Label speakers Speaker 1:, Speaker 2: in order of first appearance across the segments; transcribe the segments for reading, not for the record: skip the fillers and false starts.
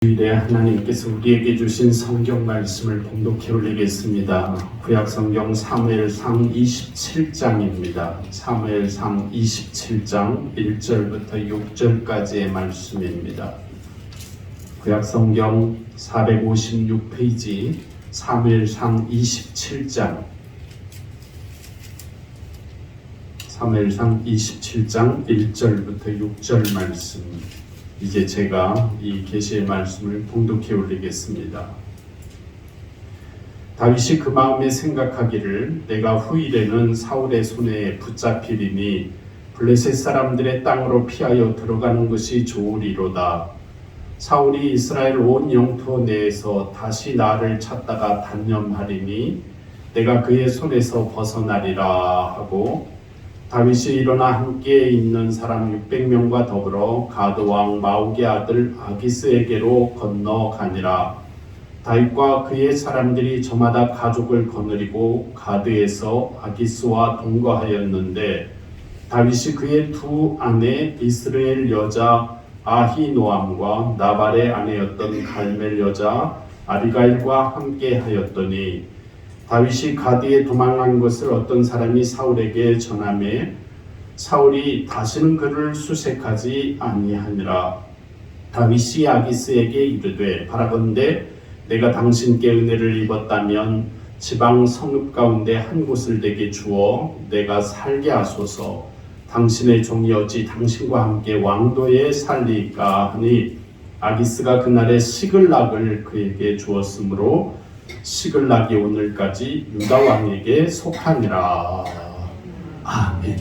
Speaker 1: 주일에 하나님께서 우리에게 주신 성경 말씀을 봉독해 올리겠습니다. 구약 성경 사무엘상 27장입니다. 사무엘상 27장 1절부터 6절까지의 말씀입니다. 구약 성경 456페이지 사무엘상 27장 사무엘상 27장 1절부터 6절 말씀. 이제 제가 이 계시의 말씀을 봉독해 올리겠습니다. 다윗이 그 마음에 생각하기를 내가 후일에는 사울의 손에 붙잡히리니 블레셋 사람들의 땅으로 피하여 들어가는 것이 좋으리로다. 사울이 이스라엘 온 영토 내에서 다시 나를 찾다가 단념하리니 내가 그의 손에서 벗어나리라 하고, 다윗이 일어나 함께 있는 사람 600명과 더불어 가드 왕 마옥의 아들 아기스에게로 건너가니라. 다윗과 그의 사람들이 저마다 가족을 거느리고 가드에서 아기스와 동거하였는데, 다윗이 그의 두 아내 이스라엘 여자 아히노암과 나발의 아내였던 갈멜 여자 아비가일과 함께 하였더니, 다윗이 가드에 도망한 것을 어떤 사람이 사울에게 전하매 사울이 다시는 그를 수색하지 아니하니라. 다윗이 아기스에게 이르되 바라건대 내가 당신께 은혜를 입었다면 지방 성읍 가운데 한 곳을 내게 주어 내가 살게 하소서. 당신의 종이 어찌 당신과 함께 왕도에 살리까 하니, 아기스가 그날에 시글락을 그에게 주었으므로 시글락이 오늘까지 유다 왕에게 속하니라. 아멘.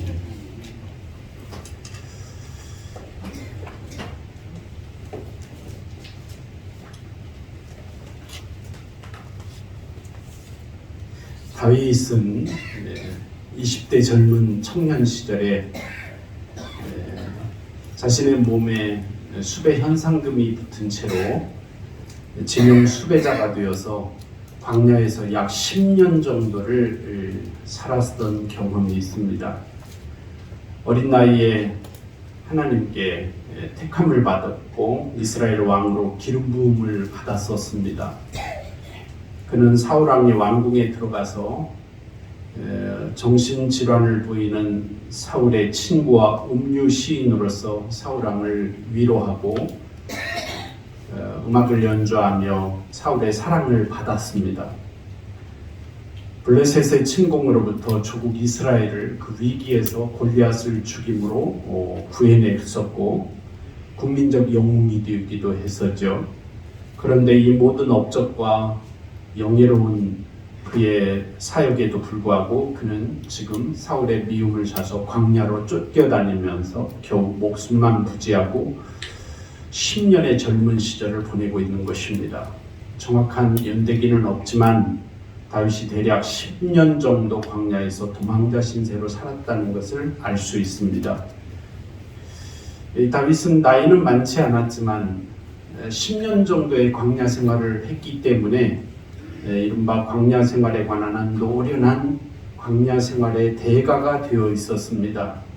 Speaker 1: 다윗은 20대 젊은 청년 시절에 자신의 몸에 수배 현상금이 붙은 채로 징용 수배자가 되어서 광야에서 약 10년 정도를 살았던 경험이 있습니다. 어린 나이에 하나님께 택함을 받았고 이스라엘 왕으로 기름 부음을 받았었습니다. 그는 사울 왕의 왕궁에 들어가서 정신질환을 보이는 사울의 친구와 음유 시인으로서 사울 왕을 위로하고 음악을 연주하며 사울의 사랑을 받았습니다. 블레셋의 침공으로부터 조국 이스라엘을 그 위기에서 골리앗을 죽임으로 구해냈었고 국민적 영웅이 되기도 했었죠. 그런데 이 모든 업적과 영예로운 그의 사역에도 불구하고 그는 지금 사울의 미움을 사서 광야로 쫓겨다니면서 겨우 목숨만 부지하고 10년의 젊은 시절을 보내고 있는 것입니다. 정확한 연대기는 없지만 다윗이 대략 10년 정도 광야에서 도망자 신세로 살았다는 것을 알 수 있습니다. 다윗은 나이는 많지 않았지만 10년 정도의 광야 생활을 했기 때문에 이른바 광야 생활에 관한 노련한 광야 생활의 대가가 되어 있었습니다.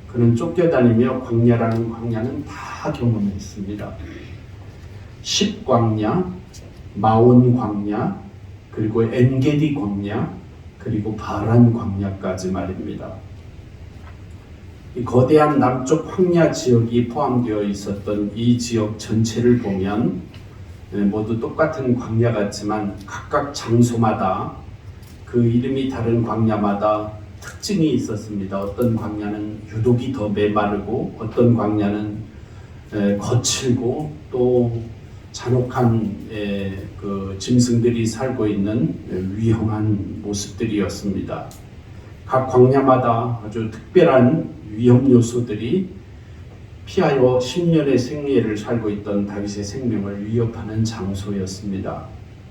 Speaker 1: 그는 쫓겨다니며 광야라는 광야는 다 경험했습니다. 10광야, 마온 광야, 그리고 엔게디 광야, 그리고 바란 광야까지 말입니다. 이 거대한 남쪽 광야 지역이 포함되어 있었던 이 지역 전체를 보면 모두 똑같은 광야 같지만 각각 장소마다 그 이름이 다른 광야마다 특징이 있었습니다. 어떤 광야는 유독이 더 메마르고 어떤 광야는 거칠고 또 잔혹한 그 짐승들이 살고 있는 위험한 모습들이었습니다. 각 광야마다 아주 특별한 위험 요소들이 피하여 10년의 생애를 살고 있던 다윗의 생명을 위협하는 장소였습니다.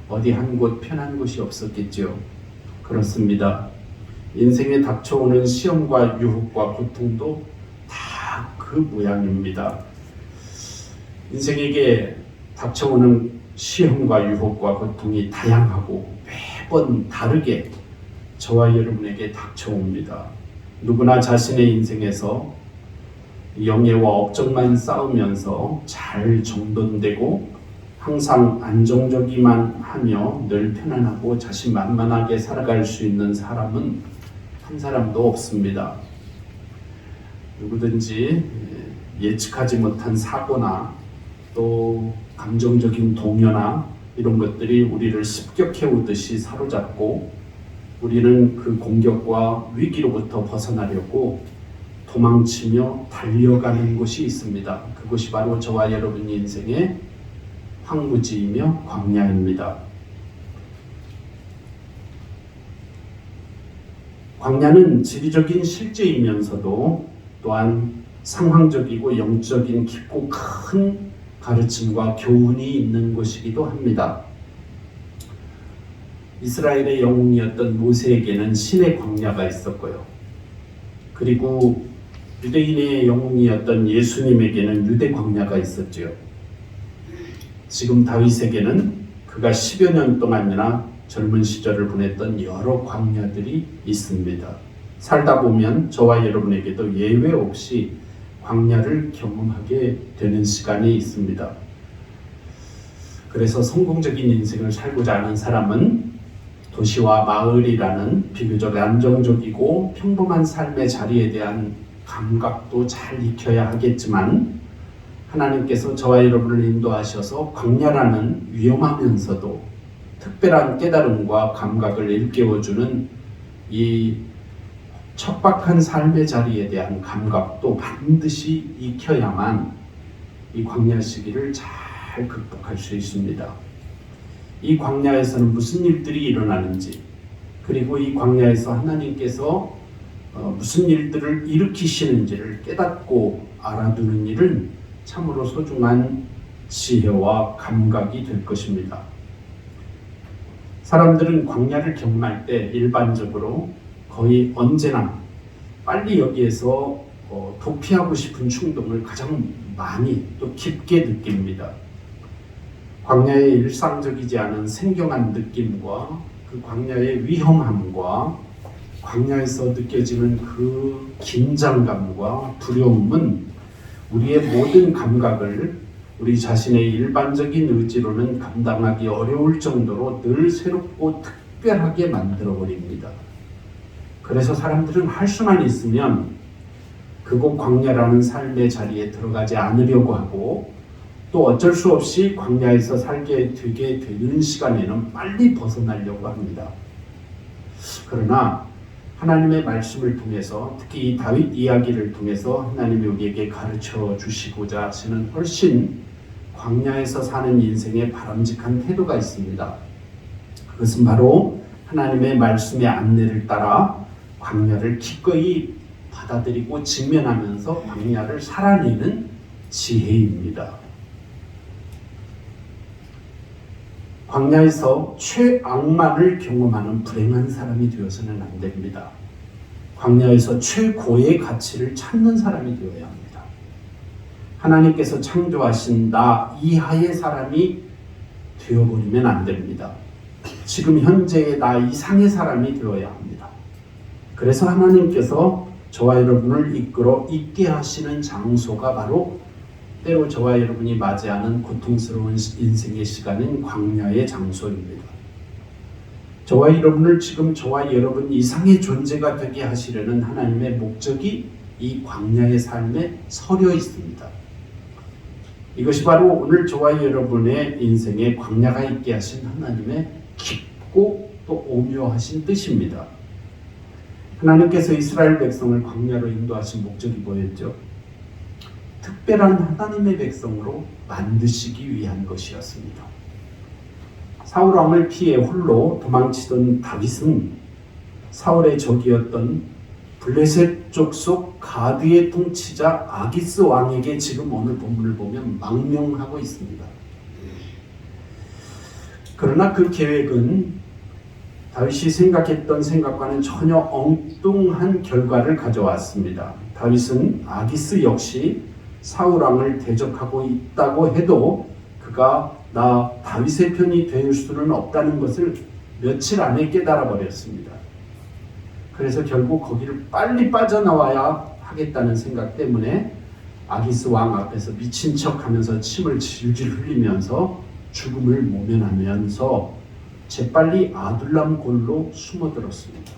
Speaker 1: 어디 한 곳 편한 곳이 없었겠죠. 그렇습니다. 인생에 닥쳐오는 시험과 유혹과 고통도 다 그 모양입니다. 인생에게 닥쳐오는 시험과 유혹과 고통이 다양하고 매번 다르게 저와 여러분에게 닥쳐옵니다. 누구나 자신의 인생에서 영예와 업적만 쌓으면서 잘 정돈되고 항상 안정적이만 하며 늘 편안하고 자신만만하게 살아갈 수 있는 사람은 한 사람도 없습니다. 누구든지 예측하지 못한 사고나 또 감정적인 동요나 이런 것들이 우리를 습격해오듯이 사로잡고 우리는 그 공격과 위기로부터 벗어나려고 도망치며 달려가는 곳이 있습니다. 그것이 바로 저와 여러분 인생의 황무지이며 광야입니다. 광야는 지리적인 실제이면서도 또한 상황적이고 영적인 깊고 큰 가르침과 교훈이 있는 곳이기도 합니다. 이스라엘의 영웅이었던 모세에게는 신의 광야가 있었고요. 그리고 유대인의 영웅이었던 예수님에게는 유대 광야가 있었지요. 지금 다윗에게는 그가 10여 년 동안이나 젊은 시절을 보냈던 여러 광야들이 있습니다. 살다 보면 저와 여러분에게도 예외 없이 광야를 경험하게 되는 시간이 있습니다. 그래서 성공적인 인생을 살고자 하는 사람은 도시와 마을이라는 비교적 안정적이고 평범한 삶의 자리에 대한 감각도 잘 익혀야 하겠지만 하나님께서 저와 여러분을 인도하셔서 광야라는 위험하면서도 특별한 깨달음과 감각을 일깨워주는 이 척박한 삶의 자리에 대한 감각도 반드시 익혀야만 이 광야 시기를 잘 극복할 수 있습니다. 이 광야에서는 무슨 일들이 일어나는지, 그리고 이 광야에서 하나님께서 무슨 일들을 일으키시는지를 깨닫고 알아두는 일은 참으로 소중한 지혜와 감각이 될 것입니다. 사람들은 광야를 경험할 때 일반적으로 거의 언제나 빨리 여기에서 도피하고 싶은 충동을 가장 많이 또 깊게 느낍니다. 광야의 일상적이지 않은 생경한 느낌과 그 광야의 위험함과 광야에서 느껴지는 그 긴장감과 두려움은 우리의 모든 감각을 우리 자신의 일반적인 의지로는 감당하기 어려울 정도로 늘 새롭고 특별하게 만들어버립니다. 그래서 사람들은 할 수만 있으면 그곳 광야라는 삶의 자리에 들어가지 않으려고 하고 또 어쩔 수 없이 광야에서 살게 되게 되는 시간에는 빨리 벗어나려고 합니다. 그러나 하나님의 말씀을 통해서 특히 이 다윗 이야기를 통해서 하나님이 우리에게 가르쳐 주시고자 하시는 훨씬 광야에서 사는 인생의 바람직한 태도가 있습니다. 그것은 바로 하나님의 말씀의 안내를 따라 광야를 기꺼이 받아들이고 직면하면서 광야를 살아내는 지혜입니다. 광야에서 최악만을 경험하는 불행한 사람이 되어서는 안 됩니다. 광야에서 최고의 가치를 찾는 사람이 되어야 합니다. 하나님께서 창조하신 나 이하의 사람이 되어버리면 안 됩니다. 지금 현재의 나 이상의 사람이 되어야 합니다. 그래서 하나님께서 저와 여러분을 이끌어 있게 하시는 장소가 바로 때로 저와 여러분이 맞이하는 고통스러운 인생의 시간인 광야의 장소입니다. 저와 여러분을 지금 저와 여러분 이상의 존재가 되게 하시려는 하나님의 목적이 이 광야의 삶에 서려 있습니다. 이것이 바로 오늘 저와 여러분의 인생에 광야가 있게 하신 하나님의 깊고 또 오묘하신 뜻입니다. 하나님께서 이스라엘 백성을 광야로 인도하신 목적이 뭐였죠? 특별한 하나님의 백성으로 만드시기 위한 것이었습니다. 사울 왕을 피해 홀로 도망치던 다윗은 사울의 적이었던 블레셋 족속 가드의 통치자 아기스 왕에게 지금 오늘 본문을 보면 망명하고 있습니다. 그러나 그 계획은 다윗이 생각했던 생각과는 전혀 엉뚱한 결과를 가져왔습니다. 다윗은 아기스 역시 사울 왕을 대적하고 있다고 해도 그가 나 다윗의 편이 될 수는 없다는 것을 며칠 안에 깨달아 버렸습니다. 그래서 결국 거기를 빨리 빠져나와야 하겠다는 생각 때문에 아기스 왕 앞에서 미친 척하면서 침을 질질 흘리면서 죽음을 모면하면서 재빨리 아둘람 골로 숨어들었습니다.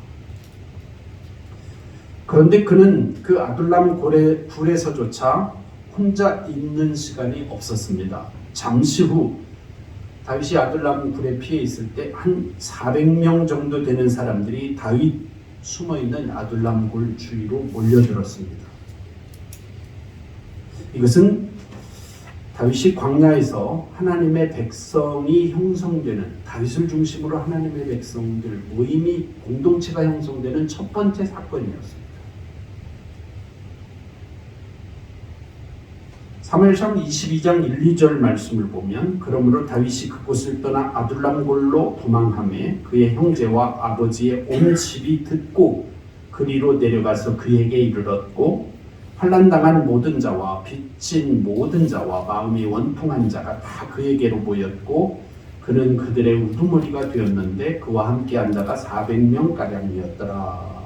Speaker 1: 그런데 그는 그 아둘람 굴에서조차 혼자 있는 시간이 없었습니다. 잠시 후 다윗이 아둘람 굴에 피해 있을 때 한 400명 정도 되는 사람들이 다윗 숨어있는 아둘람 굴 주위로 몰려들었습니다. 이것은 다윗이 광야에서 하나님의 백성이 형성되는, 다윗을 중심으로 하나님의 백성들 모임이 공동체가 형성되는 첫 번째 사건이었습니다. 사무엘상 22장 1, 2절 말씀을 보면 그러므로 다윗이 그곳을 떠나 아둘람골로 도망하매 그의 형제와 아버지의 온 집이 듣고 그리로 내려가서 그에게 이르렀고 환난당한 모든 자와 빚진 모든 자와 마음이 원통한 자가 다 그에게로 모였고 그는 그들의 우두머리가 되었는데 그와 함께한 자가 400명가량이었더라.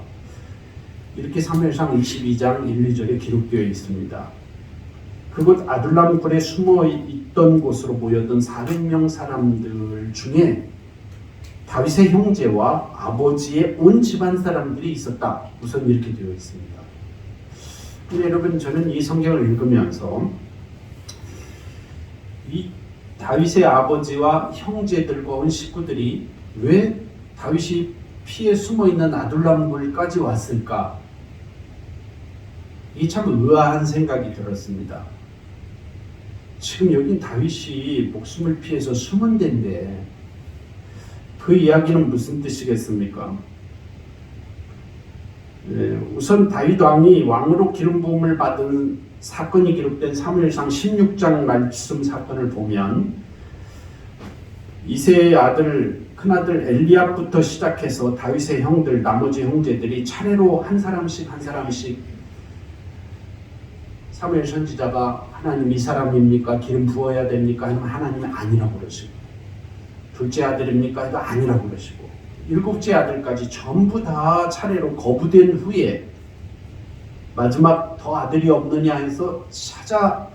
Speaker 1: 이렇게 사무엘상 22장 1, 2절에 기록되어 있습니다. 그곳 아둘람 굴에 숨어 있던 곳으로 모였던 400명 사람들 중에 다윗의 형제와 아버지의 온 집안 사람들이 있었다. 우선 이렇게 되어 있습니다. 근데 여러분, 저는 이 성경을 읽으면서 이 다윗의 아버지와 형제들과 온 식구들이 왜 다윗이 피해 숨어 있는 아둘람 굴까지 왔을까? 이 참 의아한 생각이 들었습니다. 지금 여긴 다윗이 목숨을 피해서 숨은 데인데 그 이야기는 무슨 뜻이겠습니까? 우선 다윗 왕이 왕으로 기름 부음을 받은 사건이 기록된 사무엘상 16장 말씀 사건을 보면 이새의 아들, 큰아들 엘리압부터 시작해서 다윗의 형들, 나머지 형제들이 차례로 한 사람씩 사무엘 선지자가 하나님 이 사람입니까? 기름 부어야 됩니까? 하면 하나님이 아니라고 그러시고, 둘째 아들입니까? 해도 아니라고 그러시고, 일곱째 아들까지 전부 다 차례로 거부된 후에 마지막 더 아들이 없느냐 해서 찾아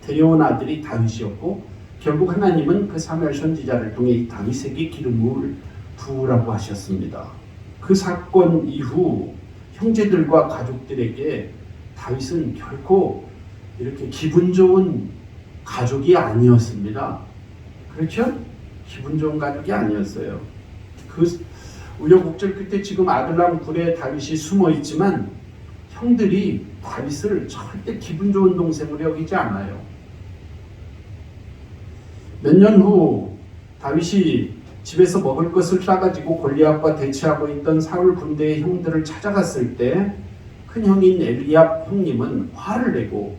Speaker 1: 데려온 아들이 다윗이었고, 결국 하나님은 그 사무엘 선지자를 통해 이 다윗에게 기름을 부으라고 하셨습니다. 그 사건 이후 형제들과 가족들에게 다윗은 결코 이렇게 기분 좋은 가족이 아니었습니다. 그렇죠? 기분 좋은 가족이 아니었어요. 그 우여곡절 끝에 지금 아둘람 굴에 다윗이 숨어 있지만 형들이 다윗을 절대 기분 좋은 동생으로 여기지 않아요. 몇 년 후 다윗이 집에서 먹을 것을 싸가지고 골리앗과 대치하고 있던 사울 군대의 형들을 찾아갔을 때 큰 형인 엘리압 형님은 화를 내고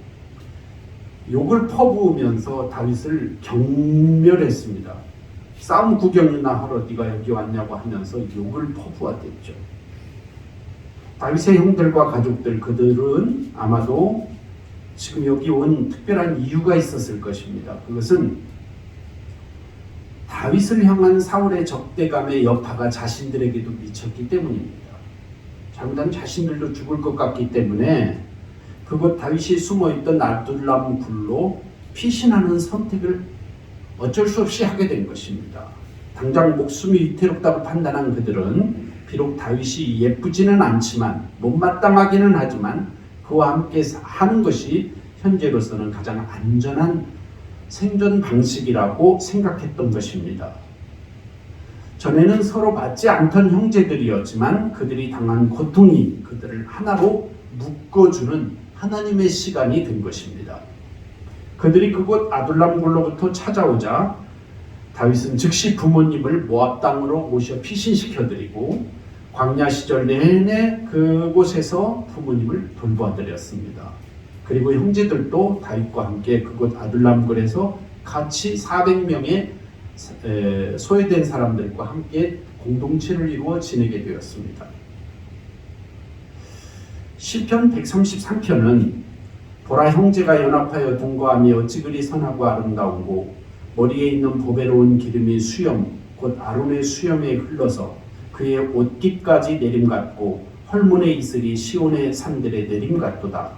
Speaker 1: 욕을 퍼부으면서 다윗을 경멸했습니다. 싸움 구경이나 하러 네가 여기 왔냐고 하면서 욕을 퍼부었댔죠. 다윗의 형들과 가족들, 그들은 아마도 지금 여기 온 특별한 이유가 있었을 것입니다. 그것은 다윗을 향한 사울의 적대감의 여파가 자신들에게도 미쳤기 때문입니다. 잘못하면 자신들도 죽을 것 같기 때문에 그곳 다윗이 숨어있던 아둘람 굴로 피신하는 선택을 어쩔 수 없이 하게 된 것입니다. 당장 목숨이 위태롭다고 판단한 그들은 비록 다윗이 예쁘지는 않지만 못마땅하기는 하지만 그와 함께 하는 것이 현재로서는 가장 안전한 생존 방식이라고 생각했던 것입니다. 전에는 서로 맞지 않던 형제들이었지만 그들이 당한 고통이 그들을 하나로 묶어주는 하나님의 시간이 된 것입니다. 그들이 그곳 아둘람 굴로부터 찾아오자 다윗은 즉시 부모님을 모압 땅으로 모셔 피신시켜드리고 광야 시절 내내 그곳에서 부모님을 돌보아드렸습니다. 그리고 형제들도 다윗과 함께 그곳 아둘람 굴에서 같이 400명의 소외된 사람들과 함께 공동체를 이루어 지내게 되었습니다. 시편 133편은 보라 형제가 연합하여 동거하며 어찌 그리 선하고 아름다우고 머리에 있는 보배로운 기름이 수염 곧 아론의 수염에 흘러서 그의 옷깃까지 내림 같고 헐몬의 이슬이 시온의 산들의 내림 같도다.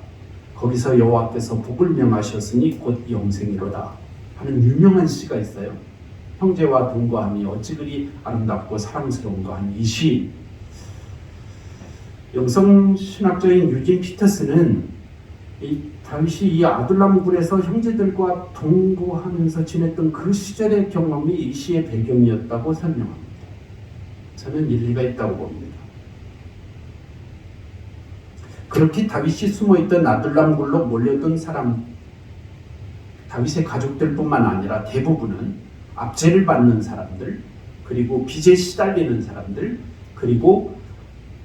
Speaker 1: 거기서 여호와께서 복을 명하셨으니 곧 영생이로다. 하는 유명한 시가 있어요. 형제와 동거함이 어찌 그리 아름답고 사랑스러운가 하는 이 시. 영성신학자인 유진 피터스는 다윗이 이 아둘람 굴에서 형제들과 동거하면서 지냈던 그 시절의 경험이 이 시의 배경이었다고 설명합니다. 저는 일리가 있다고 봅니다. 그렇게 다윗이 숨어있던 아둘람 굴로 몰려든 사람, 다윗의 가족들뿐만 아니라 대부분은 압제를 받는 사람들, 그리고 빚에 시달리는 사람들, 그리고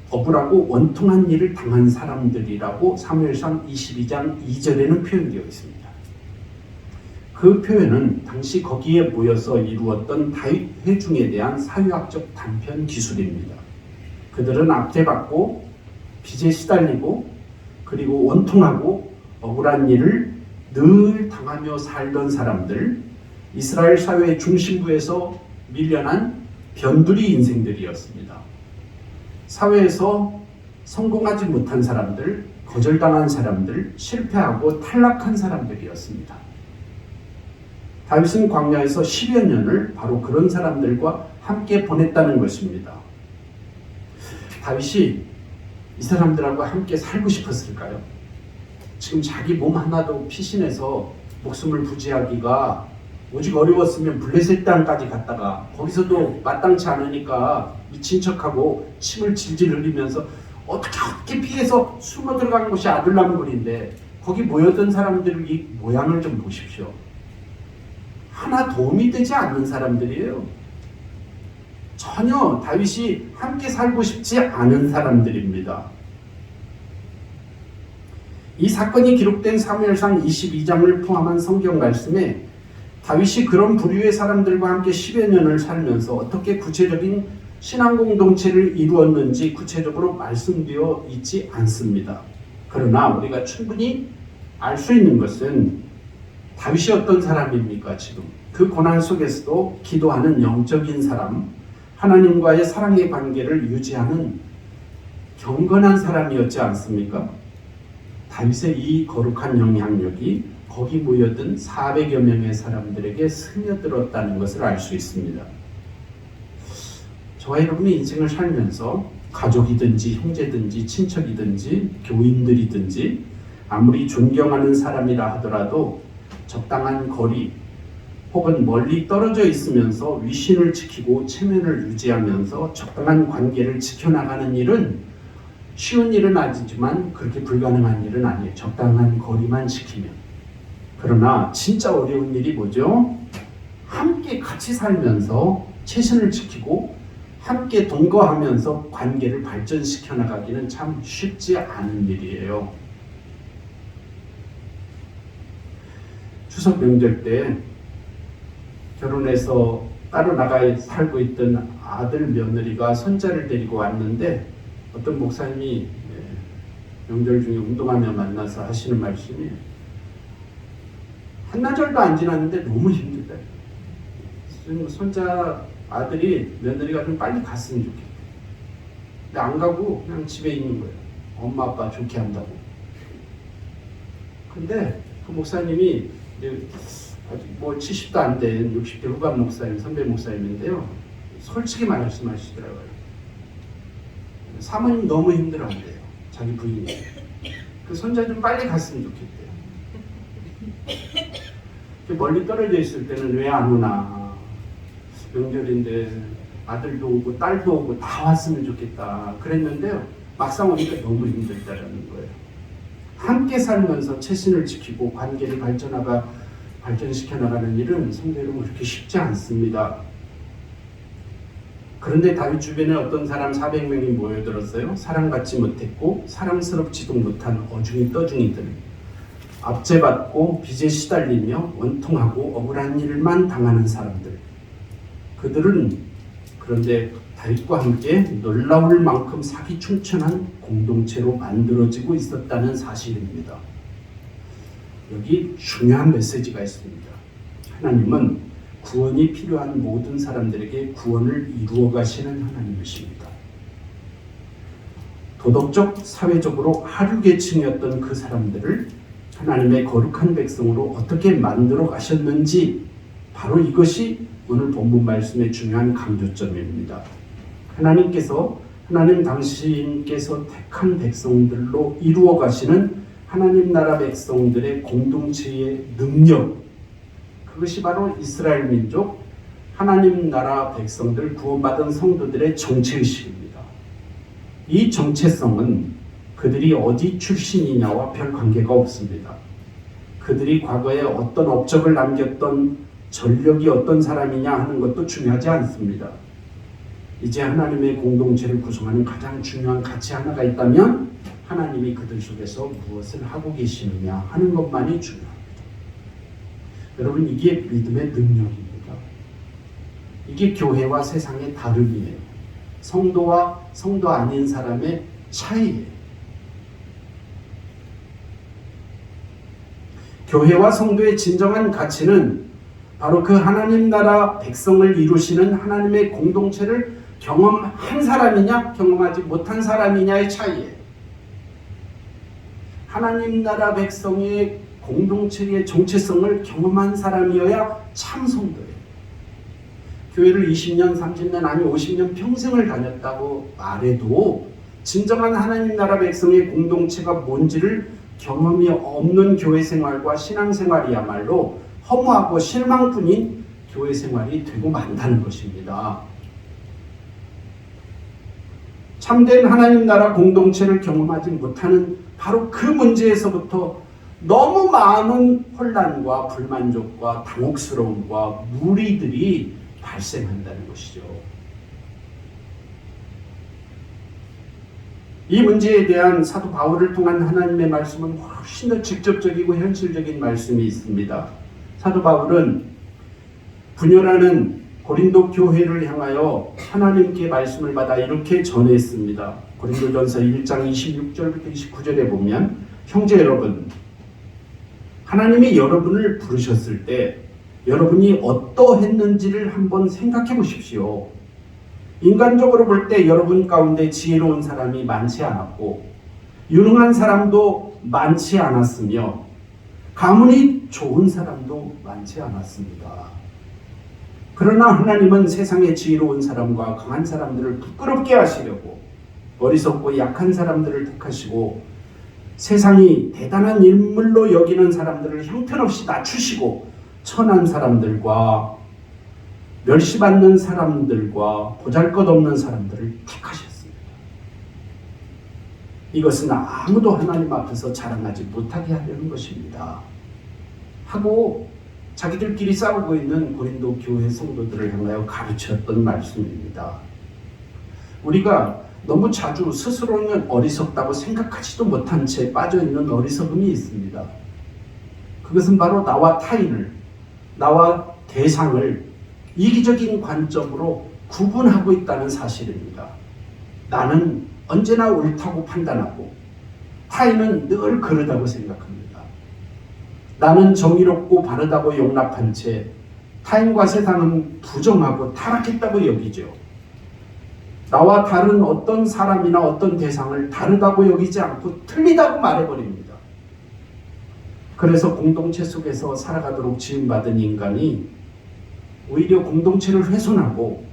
Speaker 1: 억울하고 원통한 일을 당한 사람들이라고 사무엘상 22장 2절에는 표현되어 있습니다. 그 표현은 당시 거기에 모여서 이루었던 다윗 회중에 대한 사회학적 단편 기술입니다. 그들은 압제받고 빚에 시달리고 그리고 원통하고 억울한 일을 늘 당하며 살던 사람들, 이스라엘 사회의 중심부에서 밀려난 변두리 인생들이었습니다. 사회에서 성공하지 못한 사람들, 거절당한 사람들, 실패하고 탈락한 사람들이었습니다. 다윗은 광야에서 10여 년을 바로 그런 사람들과 함께 보냈다는 것입니다. 다윗이 이 사람들하고 함께 살고 싶었을까요? 지금 자기 몸 하나도 피신해서 목숨을 부지하기가 오직 어려웠으면 블레셋 땅까지 갔다가 거기서도 마땅치 않으니까 미친 척하고 침을 질질 흘리면서 어떻게 피해서 숨어 들어간 곳이 아둘람굴인데 거기 모였던 사람들 이 모양을 좀 보십시오. 하나 도움이 되지 않는 사람들이에요. 전혀 다윗이 함께 살고 싶지 않은 사람들입니다. 이 사건이 기록된 사무엘상 22장을 포함한 성경 말씀에 다윗이 그런 부류의 사람들과 함께 10여 년을 살면서 어떻게 구체적인 신앙 공동체를 이루었는지 구체적으로 말씀되어 있지 않습니다. 그러나 우리가 충분히 알 수 있는 것은 다윗이 어떤 사람입니까? 지금 그 고난 속에서도 기도하는 영적인 사람, 하나님과의 사랑의 관계를 유지하는 경건한 사람이었지 않습니까? 다윗의 이 거룩한 영향력이 거기 모여든 400여 명의 사람들에게 스며들었다는 것을 알 수 있습니다. 저와 여러분의 인생을 살면서 가족이든지 형제든지 친척이든지 교인들이든지 아무리 존경하는 사람이라 하더라도 적당한 거리 혹은 멀리 떨어져 있으면서 위신을 지키고 체면을 유지하면서 적당한 관계를 지켜나가는 일은 쉬운 일은 아니지만 그렇게 불가능한 일은 아니에요. 적당한 거리만 지키면. 그러나 진짜 어려운 일이 뭐죠? 함께 같이 살면서 최선을 지키고 함께 동거하면서 관계를 발전시켜 나가기는 참 쉽지 않은 일이에요. 추석 명절 때 결혼해서 따로 나가 살고 있던 아들 며느리가 손자를 데리고 왔는데 어떤 목사님이 명절 중에 운동하며 만나서 하시는 말씀이 한나절도 안 지났는데 너무 힘들다. 손자 아들이 며느리가 좀 빨리 갔으면 좋겠다. 근데 안 가고 그냥 집에 있는 거예요. 엄마 아빠 좋게 한다고. 근데 그 목사님이 아직 뭐 70도 안 된 60대 후반 목사님, 선배 목사님인데요. 솔직히 말씀하시더라고요. 사모님 너무 힘들어한대요. 자기 부인이. 그 손자 좀 빨리 갔으면 좋겠대요. 멀리 떨어져 있을 때는 왜 안 오나. 명절인데 아들도 오고 딸도 오고 다 왔으면 좋겠다. 그랬는데요. 막상 오니까 너무 힘들다라는 거예요. 함께 살면서 최신을 지키고 관계를 발전시켜 나가는 일은 성도 여러분 그렇게 쉽지 않습니다. 그런데 다윗 주변에 어떤 사람 400명이 모여들었어요. 사랑받지 못했고 사랑스럽지도 못한 어중이 떠중이들, 압제받고 빚에 시달리며 원통하고 억울한 일만 당하는 사람들. 그들은 그런데 다윗과 함께 놀라울 만큼 사기충천한 공동체로 만들어지고 있었다는 사실입니다. 여기 중요한 메시지가 있습니다. 하나님은 구원이 필요한 모든 사람들에게 구원을 이루어 가시는 하나님이십니다. 도덕적, 사회적으로 하류계층이었던 그 사람들을 하나님의 거룩한 백성으로 어떻게 만들어 가셨는지 바로 이것이 오늘 본문 말씀의 중요한 강조점입니다. 하나님 당신께서 택한 백성들로 이루어 가시는 하나님 나라 백성들의 공동체의 능력, 그것이 바로 이스라엘 민족 하나님 나라 백성들 구원받은 성도들의 정체의식입니다. 이 정체성은 그들이 어디 출신이냐와 별 관계가 없습니다. 그들이 과거에 어떤 업적을 남겼던 전력이 어떤 사람이냐 하는 것도 중요하지 않습니다. 이제 하나님의 공동체를 구성하는 가장 중요한 가치 하나가 있다면 하나님이 그들 속에서 무엇을 하고 계시느냐 하는 것만이 중요합니다. 여러분, 이게 믿음의 능력입니다. 이게 교회와 세상의 다름이에요. 성도와 성도 아닌 사람의 차이예요. 교회와 성도의 진정한 가치는 바로 그 하나님 나라 백성을 이루시는 하나님의 공동체를 경험한 사람이냐 경험하지 못한 사람이냐의 차이예요. 하나님 나라 백성의 공동체의 정체성을 경험한 사람이어야 참 성도예요. 교회를 20년, 30년 아니 50년 평생을 다녔다고 말해도 진정한 하나님 나라 백성의 공동체가 뭔지를 경험이 없는 교회 생활과 신앙 생활이야말로 허무하고 실망뿐인 교회 생활이 되고 만다는 것입니다. 참된 하나님 나라 공동체를 경험하지 못하는 바로 그 문제에서부터 너무 많은 혼란과 불만족과 당혹스러움과 무리들이 발생한다는 것이죠. 이 문제에 대한 사도 바울을 통한 하나님의 말씀은 훨씬 더 직접적이고 현실적인 말씀이 있습니다. 사도 바울은 분열하는 고린도 교회를 향하여 하나님께 말씀을 받아 이렇게 전했습니다. 고린도전서 1장 26절부터 29절에 보면, 형제 여러분, 하나님이 여러분을 부르셨을 때 여러분이 어떠했는지를 한번 생각해 보십시오. 인간적으로 볼 때 여러분 가운데 지혜로운 사람이 많지 않았고 유능한 사람도 많지 않았으며 가문이 좋은 사람도 많지 않았습니다. 그러나 하나님은 세상의 지혜로운 사람과 강한 사람들을 부끄럽게 하시려고 어리석고 약한 사람들을 택하시고 세상이 대단한 인물로 여기는 사람들을 형편없이 낮추시고 천한 사람들과 멸시받는 사람들과 보잘것없는 사람들을 택하셨습니다. 이것은 아무도 하나님 앞에서 자랑하지 못하게 하려는 것입니다. 하고 자기들끼리 싸우고 있는 고린도 교회 성도들을 향하여 가르쳤던 말씀입니다. 우리가 너무 자주 스스로는 어리석다고 생각하지도 못한 채 빠져있는 어리석음이 있습니다. 그것은 바로 나와 타인을, 나와 대상을 이기적인 관점으로 구분하고 있다는 사실입니다. 나는 언제나 옳다고 판단하고 타인은 늘 그르다고 생각합니다. 나는 정의롭고 바르다고 용납한 채 타인과 세상은 부정하고 타락했다고 여기죠. 나와 다른 어떤 사람이나 어떤 대상을 다르다고 여기지 않고 틀리다고 말해버립니다. 그래서 공동체 속에서 살아가도록 지음받은 인간이 오히려 공동체를 훼손하고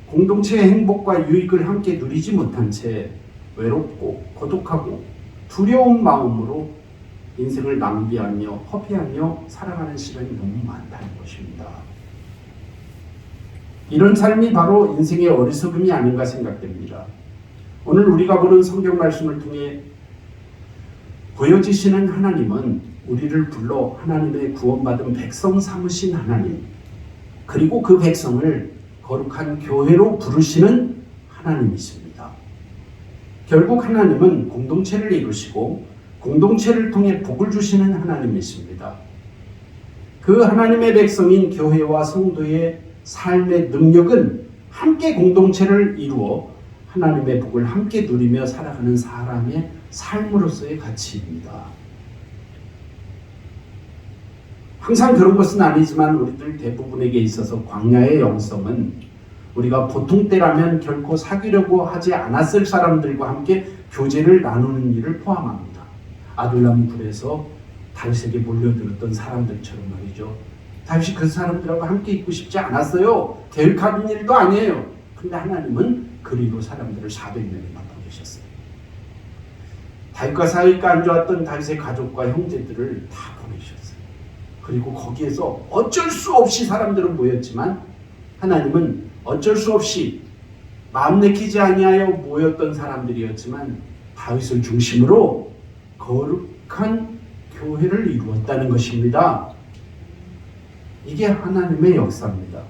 Speaker 1: 공동체의 행복과 유익을 함께 누리지 못한 채 외롭고 고독하고 두려운 마음으로 인생을 낭비하며 허비하며 살아가는 시간이 너무 많다는 것입니다. 이런 삶이 바로 인생의 어리석음이 아닌가 생각됩니다. 오늘 우리가 보는 성경 말씀을 통해 보여지시는 하나님은 우리를 불러 하나님의 구원받은 백성 삼으신 하나님, 그리고 그 백성을 거룩한 교회로 부르시는 하나님이십니다. 결국 하나님은 공동체를 이루시고 공동체를 통해 복을 주시는 하나님이십니다. 그 하나님의 백성인 교회와 성도의 삶의 능력은 함께 공동체를 이루어 하나님의 복을 함께 누리며 살아가는 사람의 삶으로서의 가치입니다. 항상 그런 것은 아니지만 우리들 대부분에게 있어서 광야의 영성은 우리가 보통 때라면 결코 사귀려고 하지 않았을 사람들과 함께 교제를 나누는 일을 포함합니다. 아둘람 굴에서 다윗에게 몰려들었던 사람들처럼 말이죠. 다윗이 그 사람들하고 함께 있고 싶지 않았어요. 계획한 일도 아니에요. 근데 하나님은 그리로 사람들을 400명이나 보내셨어요. 다윗과 사이가 안 좋았던 다윗의 가족과 형제들을 다 보내셨어요. 그리고 거기에서 어쩔 수 없이 사람들은 모였지만 하나님은 어쩔 수 없이 마음 내키지 아니하여 모였던 사람들이었지만 다윗을 중심으로 거룩한 교회를 이루었다는 것입니다. 이게 하나님의 역사입니다.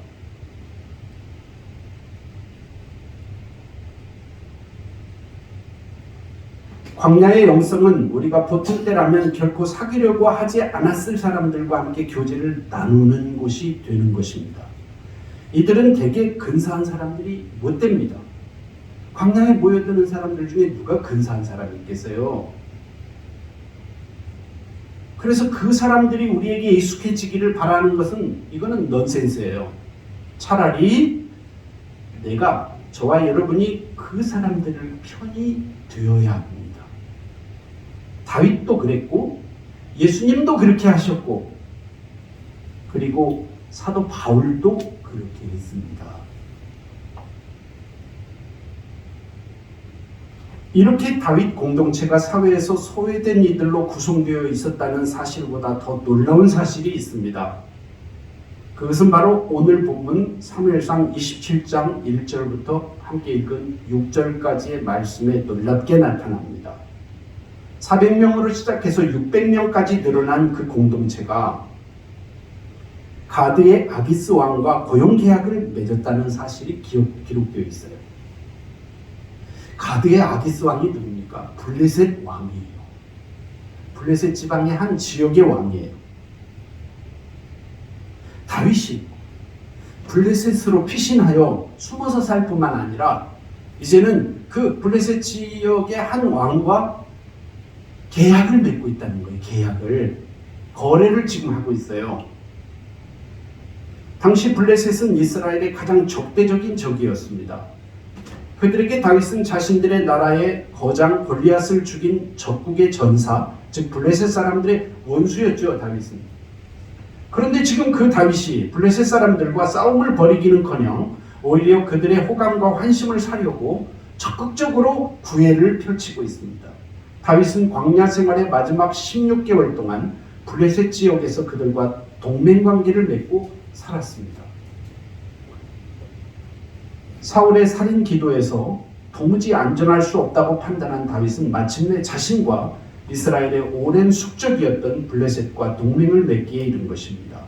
Speaker 1: 광야의 영성은 우리가 보통 때라면 결코 사귀려고 하지 않았을 사람들과 함께 교제를 나누는 곳이 되는 것입니다. 이들은 대개 근사한 사람들이 못 됩니다. 광야에 모여드는 사람들 중에 누가 근사한 사람이 있겠어요? 그래서 그 사람들이 우리에게 익숙해지기를 바라는 것은 이거는 넌센스예요. 차라리 저와 여러분이 그 사람들을 편이 되어야 합니다. 다윗도 그랬고 예수님도 그렇게 하셨고 그리고 사도 바울도 그렇게 했습니다. 이렇게 다윗 공동체가 사회에서 소외된 이들로 구성되어 있었다는 사실보다 더 놀라운 사실이 있습니다. 그것은 바로 오늘 본문 사무엘상 27장 1절부터 함께 읽은 6절까지의 말씀에 놀랍게 나타납니다. 400명으로 시작해서 600명까지 늘어난 그 공동체가 가드의 아기스 왕과 고용 계약을 맺었다는 사실이 기록되어 있어요. 가드의 아기스 왕이 누굽니까? 블레셋 왕이에요. 블레셋 지방의 한 지역의 왕이에요. 다윗이 블레셋으로 피신하여 숨어서 살 뿐만 아니라 이제는 그 블레셋 지역의 한 왕과 계약을 맺고 있다는 거예요. 거래를 지금 하고 있어요. 당시 블레셋은 이스라엘의 가장 적대적인 적이었습니다. 그들에게 다윗은 자신들의 나라의 거장 골리앗을 죽인 적국의 전사, 즉 블레셋 사람들의 원수였죠. 다윗은. 그런데 지금 그 다윗이 블레셋 사람들과 싸움을 벌이기는커녕 오히려 그들의 호감과 환심을 사려고 적극적으로 구애를 펼치고 있습니다. 다윗은 광야 생활의 마지막 16개월 동안 블레셋 지역에서 그들과 동맹관계를 맺고 살았습니다. 사울의 살인 기도에서 도무지 안전할 수 없다고 판단한 다윗은 마침내 자신과 이스라엘의 오랜 숙적이었던 블레셋과 동맹을 맺기에 이른 것입니다.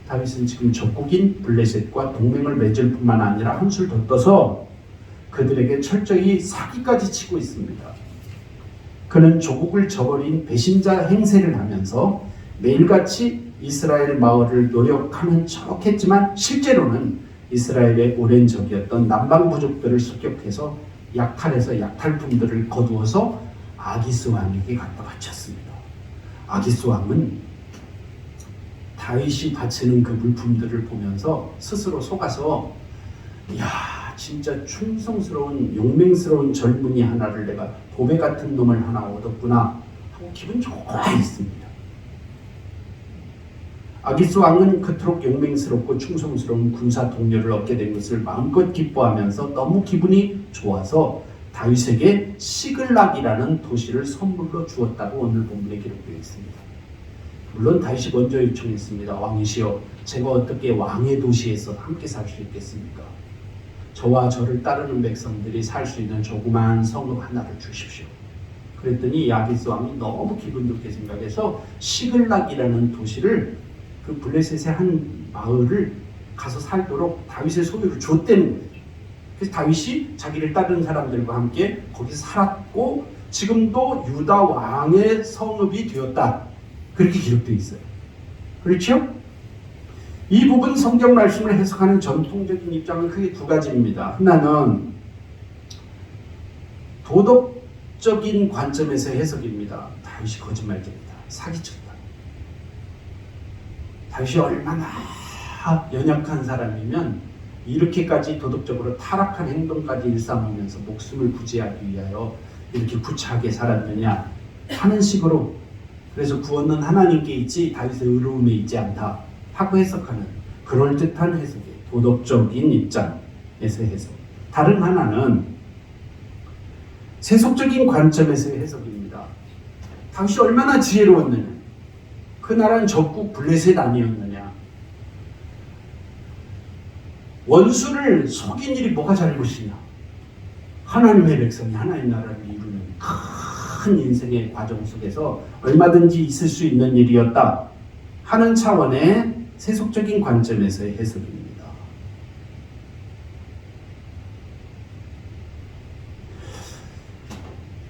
Speaker 1: 다윗은 지금 적국인 블레셋과 동맹을 맺을 뿐만 아니라 한술 더 떠서 그들에게 철저히 사기까지 치고 있습니다. 그는 조국을 저버린 배신자 행세를 하면서 매일같이 이스라엘 마을을 노력하는 척했지만 실제로는 이스라엘의 오랜 적이었던 남방 부족들을 습격해서 약탈해서 약탈품들을 거두어서 아기스 왕에게 갖다 바쳤습니다. 아기스 왕은 다윗이 바치는 그 물품들을 보면서 스스로 속아서 이야 진짜 충성스러운 용맹스러운 젊은이 하나를 내가 보배 같은 놈을 하나 얻었구나 하고 기분 좋아했습니다. 아기스 왕은 그토록 용맹스럽고 충성스러운 군사 동료를 얻게 된 것을 마음껏 기뻐하면서 너무 기분이 좋아서 다윗에게 시글락이라는 도시를 선물로 주었다고 오늘 본문에 기록되어 있습니다. 물론 다윗이 먼저 요청했습니다. 왕이시여, 제가 어떻게 왕의 도시에서 함께 살 수 있겠습니까? 저와 저를 따르는 백성들이 살 수 있는 조그마한 성읍 하나를 주십시오. 그랬더니 아기스 왕이 너무 기분 좋게 생각해서 시글락이라는 도시를 그 블레셋의 한 마을을 가서 살도록 다윗의 소유를 줬다는 거예요. 그래서 다윗이 자기를 따르는 사람들과 함께 거기서 살았고 지금도 유다 왕의 성읍이 되었다. 그렇게 기록되어 있어요. 그렇죠? 이 부분 성경 말씀을 해석하는 전통적인 입장은 크게 두 가지입니다. 하나는 도덕적인 관점에서 해석입니다. 다윗이 거짓말쟁이다. 사기쳤다. 다윗이 얼마나 연약한 사람이면 이렇게까지 도덕적으로 타락한 행동까지 일삼으면서 목숨을 구제하기 위하여 이렇게 구차하게 살았느냐 하는 식으로 그래서 구원은 하나님께 있지 다윗의 의로움에 있지 않다 하고 해석하는 그럴듯한 해석이에요. 도덕적인 입장에서 해석. 다른 하나는 세속적인 관점에서의 해석입니다. 다윗이 얼마나 지혜로웠느냐. 그 나라는 적국 블레셋 아니었느냐. 원수를 속인 일이 뭐가 잘못이냐. 하나님의 백성이 하나님 나라를 이루는 큰 인생의 과정 속에서 얼마든지 있을 수 있는 일이었다 하는 차원의 세속적인 관점에서의 해석입니다.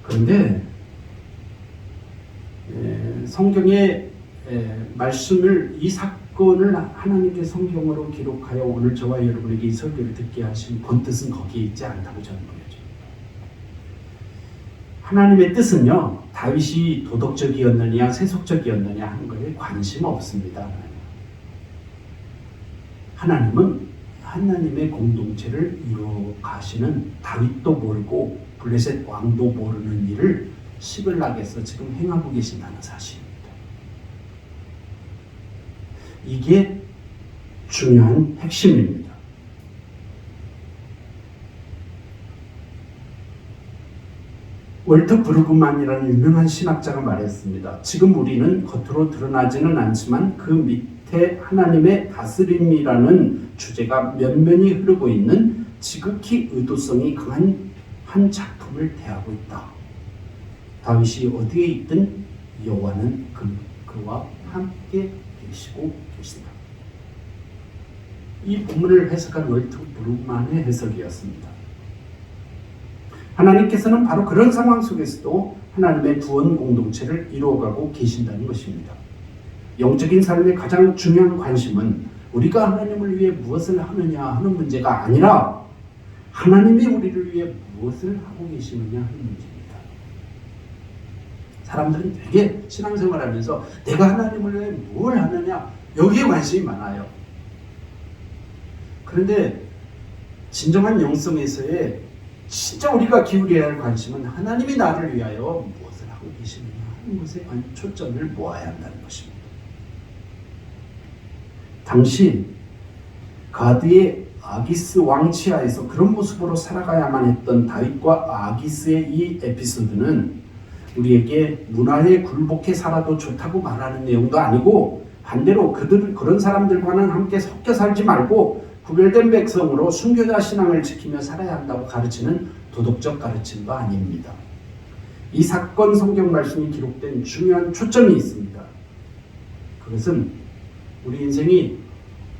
Speaker 1: 그런데 성경의 말씀을 이 사건을 하나님께 성경으로 기록하여 오늘 저와 여러분에게 이 설교를 듣게 하신 본뜻은 거기에 있지 않다고 저는 보여져요. 하나님의 뜻은요, 다윗이 도덕적이었느냐 세속적이었느냐 하는 것에 관심 없습니다. 하나님은 하나님의 공동체를 이루어 가시는 다윗도 모르고 블레셋 왕도 모르는 일을 시글락에서 지금 행하고 계신다는 사실입니다. 이게 중요한 핵심입니다. 월터 브루그만이라는 유명한 신학자가 말했습니다. 지금 우리는 겉으로 드러나지는 않지만 그 밑에 하나님의 다스림이라는 주제가 면면히 흐르고 있는 지극히 의도성이 강한 한 작품을 대하고 있다. 다윗이 어디에 있든 여호와는 그와 함께 계시고 계신다. 이 본문을 해석한 월터 브루그만의 해석이었습니다. 하나님께서는 바로 그런 상황 속에서도 하나님의 구원 공동체를 이루어가고 계신다는 것입니다. 영적인 삶의 가장 중요한 관심은 우리가 하나님을 위해 무엇을 하느냐 하는 문제가 아니라 하나님이 우리를 위해 무엇을 하고 계시느냐 하는 문제입니다. 사람들은 되게 신앙생활하면서 내가 하나님을 위해 뭘 하느냐 여기에 관심이 많아요. 그런데 진정한 영성에서의 진짜 우리가 기울여야 할 관심은 하나님이 나를 위하여 무엇을 하고 계시느냐 하는 것에 초점을 모아야 한다는 것입니다. 당시 가드의 아기스 왕치하에서 그런 모습으로 살아가야만 했던 다윗과 아기스의 이 에피소드는 우리에게 문화에 굴복해 살아도 좋다고 말하는 내용도 아니고 반대로 그런 사람들과는 함께 섞여 살지 말고 구별된 백성으로 순교자 신앙을 지키며 살아야 한다고 가르치는 도덕적 가르침도 아닙니다. 이 사건 성경 말씀이 기록된 중요한 초점이 있습니다. 그것은 우리 인생이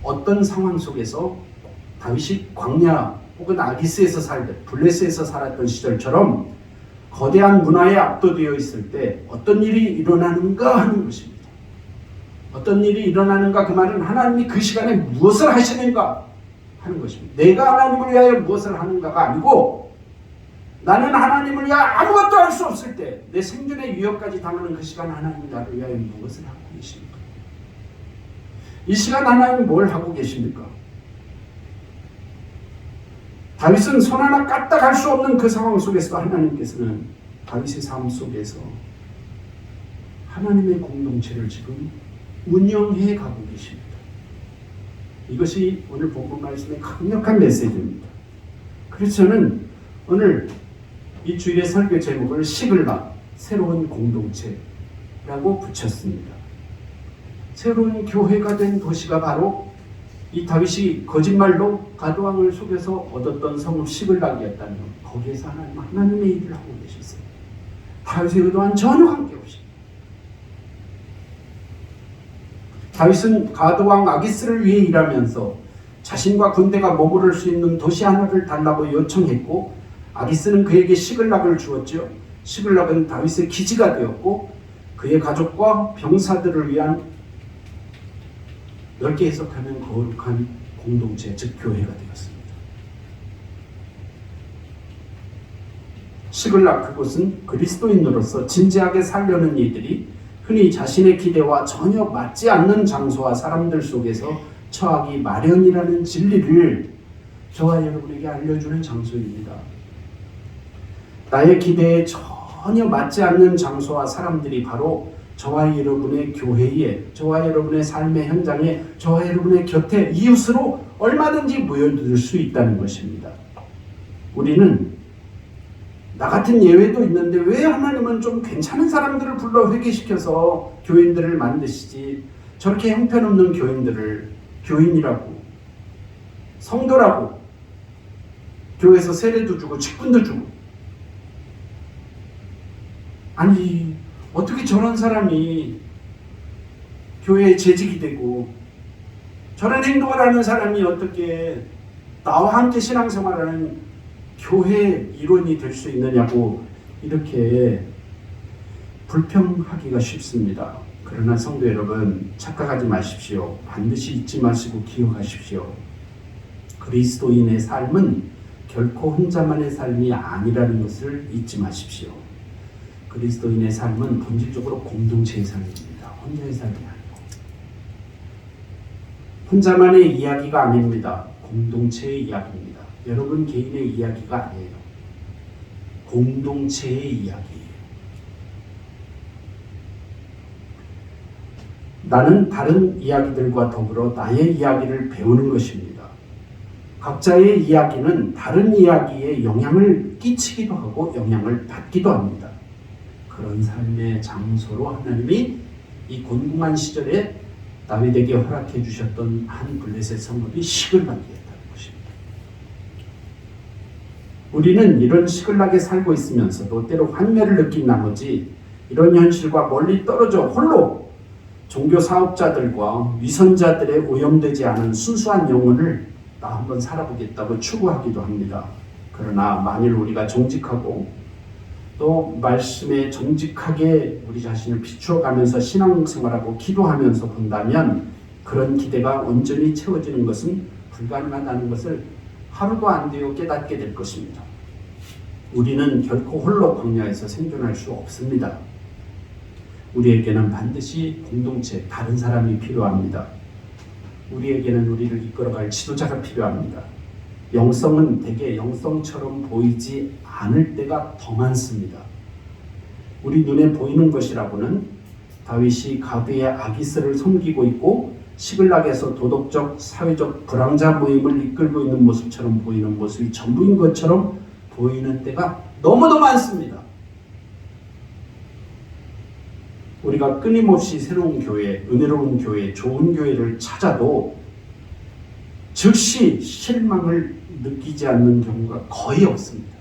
Speaker 1: 어떤 상황 속에서 다윗이 광야 혹은 아기스에서 살듯 블레스에서 살았던 시절처럼 거대한 문화에 압도되어 있을 때 어떤 일이 일어나는가 하는 것입니다. 어떤 일이 일어나는가 그 말은 하나님이 그 시간에 무엇을 하시는가 하는 것입니다. 내가 하나님을 위하여 무엇을 하는가가 아니고 나는 하나님을 위하여 아무것도 할 수 없을 때 내 생존의 위협까지 당하는 그 시간 하나님이 나를 위하여 무엇을 하고 계십니까? 이 시간 하나님 뭘 하고 계십니까? 다윗은 손 하나 까딱 할 수 없는 그 상황 속에서 하나님께서는 다윗의 삶 속에서 하나님의 공동체를 지금 운영해 가고 계십니다. 이것이 오늘 본문 말씀의 강력한 메시지입니다. 그래서 저는 오늘 이 주일의 설교 제목을 시글락, 새로운 공동체라고 붙였습니다. 새로운 교회가 된 도시가 바로 이 다윗이 거짓말로 가드왕을 속여서 얻었던 성읍 시글락이었다는 것. 거기에서 하나님의 일을 하고 계셨어요. 다윗의 의도와는 전혀 관계없이. 다윗은 가드왕 아기스를 위해 일하면서 자신과 군대가 머무를 수 있는 도시 하나를 달라고 요청했고 아기스는 그에게 시글락을 주었죠. 시글락은 다윗의 기지가 되었고 그의 가족과 병사들을 위한 넓게 해석하면 거룩한 공동체, 즉 교회가 되었습니다. 시글락 그곳은 그리스도인으로서 진지하게 살려는 이들이 흔히 자신의 기대와 전혀 맞지 않는 장소와 사람들 속에서 처하기 마련이라는 진리를 저와 여러분에게 알려주는 장소입니다. 나의 기대에 전혀 맞지 않는 장소와 사람들이 바로 저와 여러분의 교회에, 저와 여러분의 삶의 현장에, 저와 여러분의 곁에 이웃으로 얼마든지 모여들 수 있다는 것입니다. 우리는 나 같은 예외도 있는데 왜 하나님은 좀 괜찮은 사람들을 불러 회개시켜서 교인들을 만드시지, 저렇게 형편없는 교인들을 교인이라고, 성도라고, 교회에서 세례도 주고 직분도 주고, 아니 어떻게 저런 사람이 교회에 재직이 되고, 저런 행동을 하는 사람이 어떻게 나와 함께 신앙생활하는 교회 일원이 될 수 있느냐고 이렇게 불평하기가 쉽습니다. 그러나 성도 여러분, 착각하지 마십시오. 반드시 잊지 마시고 기억하십시오. 그리스도인의 삶은 결코 혼자만의 삶이 아니라는 것을 잊지 마십시오. 그리스도인의 삶은 본질적으로 공동체의 삶입니다. 혼자의 삶이 아니고, 혼자만의 이야기가 아닙니다. 공동체의 이야기입니다. 여러분 개인의 이야기가 아니에요. 공동체의 이야기예요. 나는 다른 이야기들과 더불어 나의 이야기를 배우는 것입니다. 각자의 이야기는 다른 이야기에 영향을 끼치기도 하고 영향을 받기도 합니다. 그런 삶의 장소로 하나님이 이 곤궁한 시절에 다윗에게 허락해 주셨던 한 블레셋 성읍이 시글락이었다는 것입니다. 우리는 이런 시글락에 살고 있으면서도 때로 환멸을 느낀 나머지 이런 현실과 멀리 떨어져 홀로 종교 사업자들과 위선자들의 오염되지 않은 순수한 영혼을 나 한번 살아보겠다고 추구하기도 합니다. 그러나 만일 우리가 정직하고 또 말씀에 정직하게 우리 자신을 비추어가면서 신앙생활하고 기도하면서 본다면 그런 기대가 온전히 채워지는 것은 불가능하다는 것을 하루도 안 되어 깨닫게 될 것입니다. 우리는 결코 홀로 광야에서 생존할 수 없습니다. 우리에게는 반드시 공동체, 다른 사람이 필요합니다. 우리에게는 우리를 이끌어갈 지도자가 필요합니다. 영성은 대개 영성처럼 보이지 않을 때가 더 많습니다. 우리 눈에 보이는 것이라고는 다윗이 가드의 아기스를 섬기고 있고 시글락에서 도덕적, 사회적 불황자 모임을 이끌고 있는 모습처럼 보이는 모습이 전부인 것처럼 보이는 때가 너무도 많습니다. 우리가 끊임없이 새로운 교회, 은혜로운 교회, 좋은 교회를 찾아도 즉시 실망을 느끼지 않는 경우가 거의 없습니다.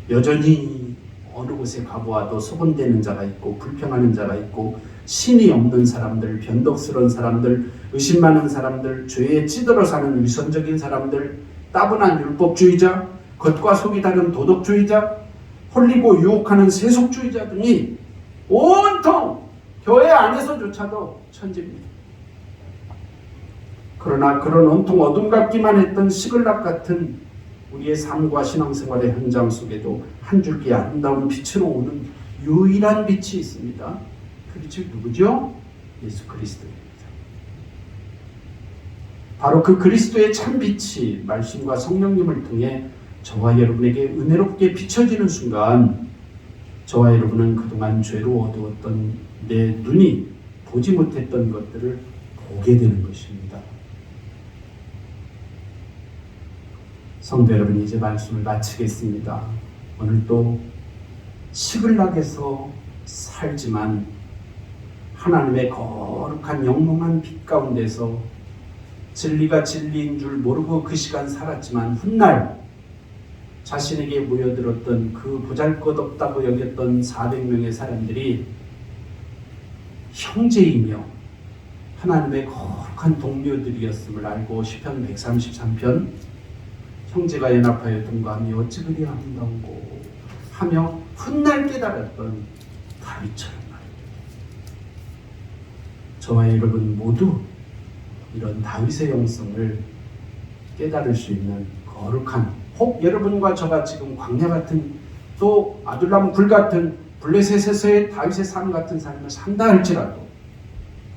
Speaker 1: 여전히 어느 곳에 가보아도 소곤대는 자가 있고 불평하는 자가 있고 신이 없는 사람들, 변덕스러운 사람들, 의심 많은 사람들, 죄에 찌들어 사는 위선적인 사람들, 따분한 율법주의자, 겉과 속이 다른 도덕주의자, 홀리고 유혹하는 세속주의자 등이 온통 교회 안에서조차도 천지입니다. 그러나 그런 온통 어둠 같기만 했던 시글락 같은 우리의 삶과 신앙생활의 현장 속에도 한 줄기 아름다운 빛으로 오는 유일한 빛이 있습니다. 그 빛이 누구죠? 예수 그리스도입니다. 바로 그 그리스도의 참 빛이 말씀과 성령님을 통해 저와 여러분에게 은혜롭게 비춰지는 순간 저와 여러분은 그동안 죄로 어두웠던 내 눈이 보지 못했던 것들을 보게 되는 것입니다. 성도 여러분, 이제 말씀을 마치겠습니다. 오늘도 시글락에서 살지만 하나님의 거룩한 영롱한 빛 가운데서 진리가 진리인 줄 모르고 그 시간 살았지만 훗날 자신에게 모여들었던 그 보잘것없다고 여겼던 400명의 사람들이 형제이며 하나님의 거룩한 동료들이었음을 알고 시편 133편 형제가 연합하여 동거하며 어찌 그리 아름다운고 하며 훗날 깨달았던 다윗처럼 말입니다. 저와 여러분 모두 이런 다윗의 영성을 깨달을 수 있는 거룩한, 혹 여러분과 저가 지금 광야 같은 또 아둘람 굴 같은 블레셋에서의 다윗의 삶 같은 삶을 산다 할지라도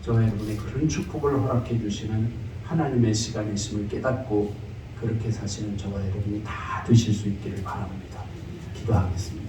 Speaker 1: 저와 여러분의 그런 축복을 허락해 주시는 하나님의 시간이심을 깨닫고 그렇게 사시는 저와 여러분이 다 되실 수 있기를 바랍니다. 기도하겠습니다.